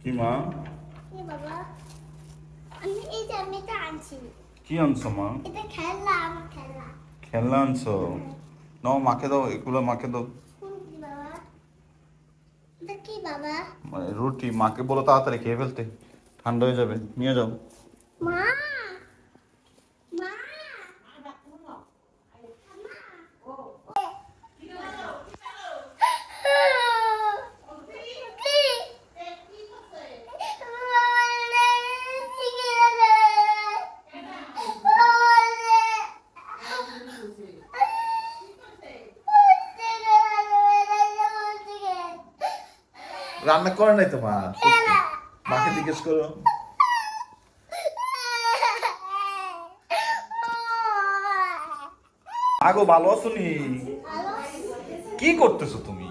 কি মা? কি বাবা? আমি এই যে আমি এটা আনছি। কি আনছো মা? এটা খেলনা, আমার খেলনা। খেলনা আনছো? নাও মাকে দাও, এগুলো মাকে দাও। কোন কি বাবা? এটা কি বাবা? রুটি, মাকে বলো তাড়াতাড়ি খেয়ে ফেলতে, ঠান্ডা হয়ে যাবে। নিয়ে যাও। মা, মা, রান্না করে নাই তোমার? মাকে জিজ্ঞেস করো। আগো ভালো আছো নি? কি করতেছো তুমি?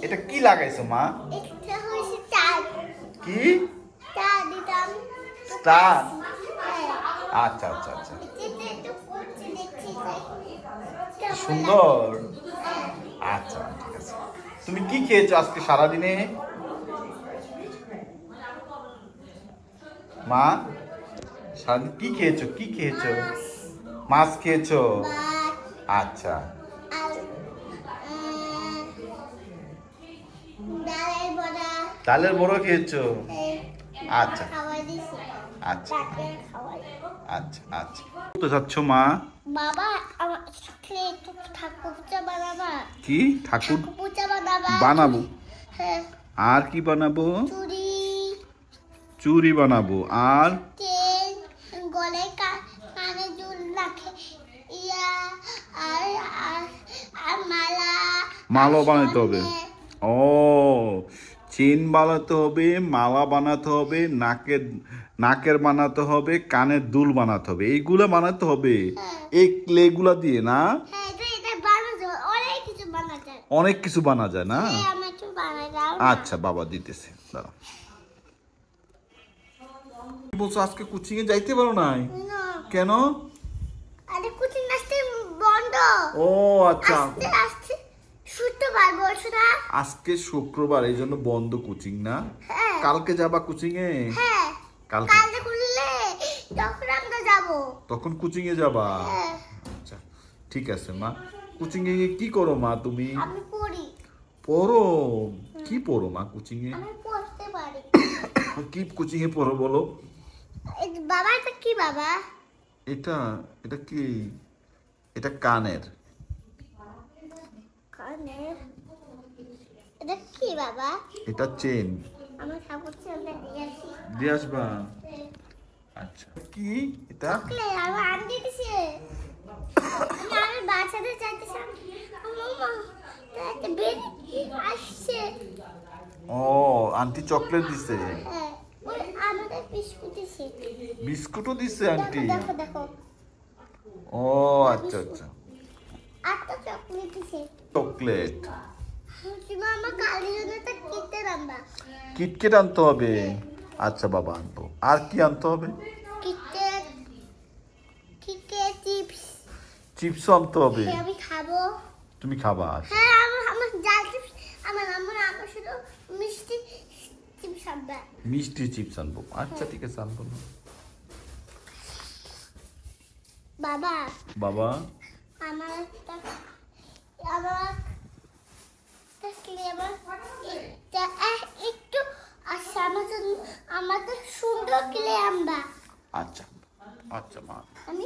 এটা কি লাগাইছো মা? কি স্টার? আচ্ছা আচ্ছা আচ্ছা, সুন্দর। আচ্ছা ঠিক আছে। তুমি কি খেয়েছো আজকে সারাদিনে মা? সারাদিন কি খেয়েছো? কি খেয়েছো? মাছ খেয়েছো? আচ্ছা। ডালের বড়া খেয়েছো? আচ্ছা আচ্ছা আচ্ছা আচ্ছা। তো যাচ্ছ মা? বাবা আমার একটু ঠাকুর পূজা বানাবা। কি ঠাকুর পূজা বানাবা? বানাবো। হ্যাঁ। আর কি বানাবো? চুড়ি। চুড়ি বানাবো। আর চেন, গলায় কানে দুল রাখে, ইয়া আর আর আর মালা। মালা বানাতে হবে। ও, চেন বানাতে হবে, মালা বানাতে হবে, নাকের বানাতে হবে, কানের দুল বানাতে হবে, এইগুলা বানাতে হবে এই ক্লেগুলা দিয়ে না? হ্যাঁ, এটা বানাতে অনেক কিছু বানা যায়। অনেক কিছু বানা যায় না? হ্যাঁ, আমি একটু বানাই দাও। আচ্ছা বাবা দিতেছে, দাঁড়াও। কি বলছো, আজকে কোচিং এ যাইতে পারো নাই? না। কেন? আরে কোচিং আসতে বন্ধ। ও আচ্ছা, আস্তে আস্তে শুক্রবার বলছো না? আজকে শুক্রবার, এই জন্য বন্ধ কোচিং না? হ্যাঁ। কালকে যাবা কোচিং এ? হ্যাঁ। কালকে খুললে তখন আমরা যাবো। তখন কোচিং এ যাবা? হ্যাঁ। আচ্ছা ঠিক আছে মা। কোচিং এ গিয়ে কি করো মা তুমি? আমি পড়ি। পড়ো? কি পড়ো মা কোচিং এ? আমি পড়তে পারি। কি কোচিং এ পড়ো বলো? বাবা এটা কি বাবা? এটা এটা কি? এটা কানের। কানের? এটা কি বাবা? এটা চেন। আমার ঠাকুর চেনটা দিয়ে আসি। দিয়ে আসবা? আচ্ছা। কি এটা? চকলেট আমার আনতে দিছে। আমি বাচ্চাদের চাইতেছি। মামা এটা বেবি আসছে। ও, আন্টি চকলেট দিছে? হ্যাঁ, ওই আমাদের বিস্কুট দিছে। বিস্কুটও দিছে আন্টি? দেখো দেখো। ও আচ্ছা আচ্ছা। আটটা চকলেট দিছে। চকলেট। মামা কালির জন্য একটা কিটকেট আনবা। কিটকেট আনতে হবে? আচ্ছা বাবা আনবো। আর কি আনতে হবে? কিটকেট, চিপস আনতে হবে। আমি খাবো। তুমি খাবা? হ্যাঁ, আমার জাল চিপস, আমার শুধু মিষ্টি চিপস আনবে। মিষ্টি চিপস আনবো, আচ্ছা ঠিক আছে আনবো না। বাবা বাবা আমার একটা একটু আচ্ছা আমাদের সুন্দর কিলে আনবা। আচ্ছা আচ্ছা মা। আমি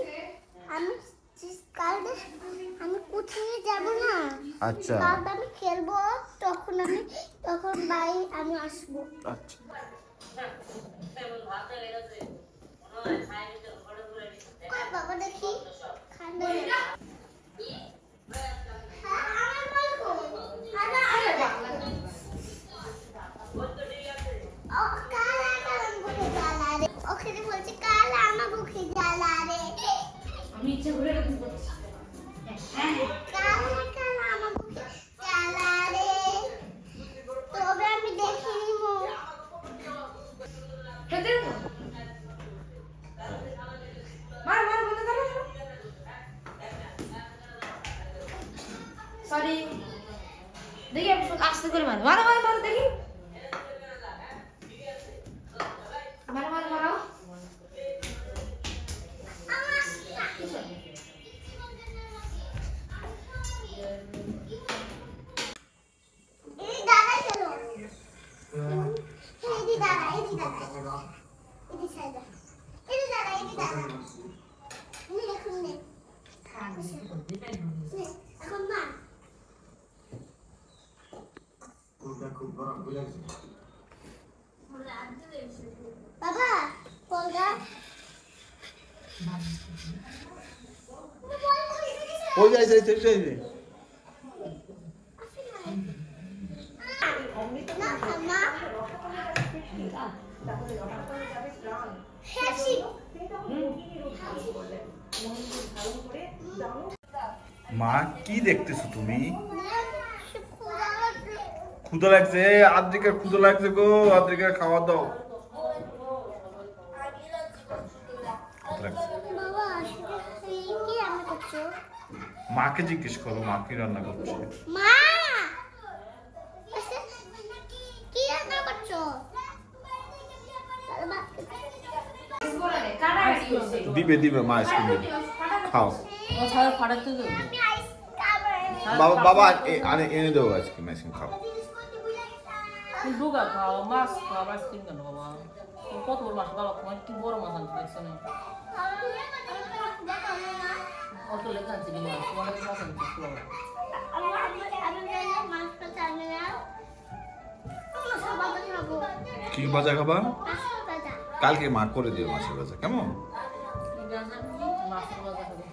আমি কালকে আমি কোথায় যাব না। আচ্ছা কালকে আমি খেলবো, তখন বাড়ি আমি আসবো। আচ্ছা কই বাবা দেখি খাবে। ওখানে বলছে কাল আমার মুখে জ্বালা রে। আমি ইচ্ছে করে এরকম করছি। কাল আমার মুখে জ্বালা রে। তবে আমি দেখে নিব। খেতে দেবো? মার মার বলে দাও। সরি। দেখি আমি আস্তে করে মারো। মারো মারো মারো দেখি। মারো মারো মারো। এই দাঁড়াই গেল। এই দাঁড়া। এই সাইডে। এই দাঁড়া। নে এখন নে। এখন না। বাবা কলগা ওই যাই যাই যাই যাই। না মা হ্যাসি মা কি দেখতেছো তুমি? ক্ষুধা লাগছে, আদ্রিকার ক্ষুধা লাগছে গো, আদ্রিকার খাওয়া দাও। বাবা কি রান্না করছো? মাকে জিজ্ঞেস করো, মা কি রান্না করছে। মা কি রান্না করছো? দিবে দিবে মা আইসক্রিম দিবে, খাও। ও ছাড়া ফাটাতে তো। আমি আইস খাবো। বাবা বাবা আরে এনে দেবো আইসক্রিম, খাও। তুমি ডুগা খাও, মাছ খাও, মাছ কিন কেন বাবা? কত বড় মাছ বাবা, তোমার কি বড় মাছ আনতে দেখছো না? অত লেখা আছে কি মাছ? তোমার মাছ আনতে দেখছো বাবা? মাছটা চাইলে না। বাবা খাবো। কি ভাজা খাবা? মাছের ভাজা। কালকে মা করে দিও মাছের ভাজা, কেমন? মাছের ভাজা খাবে।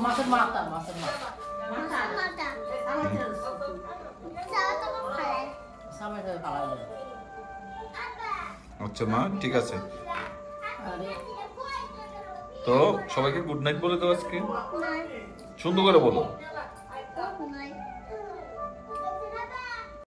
মাছের মাথা, মাছের মাথা। মাছের মাথা। চাও তো খাই। সামনে থেকে খাওয়া যাবে। আচ্ছা মা ঠিক আছে, আরে তো সবাইকে গুড নাইট বলে দাও আজকে, না সুন্দর করে বলো।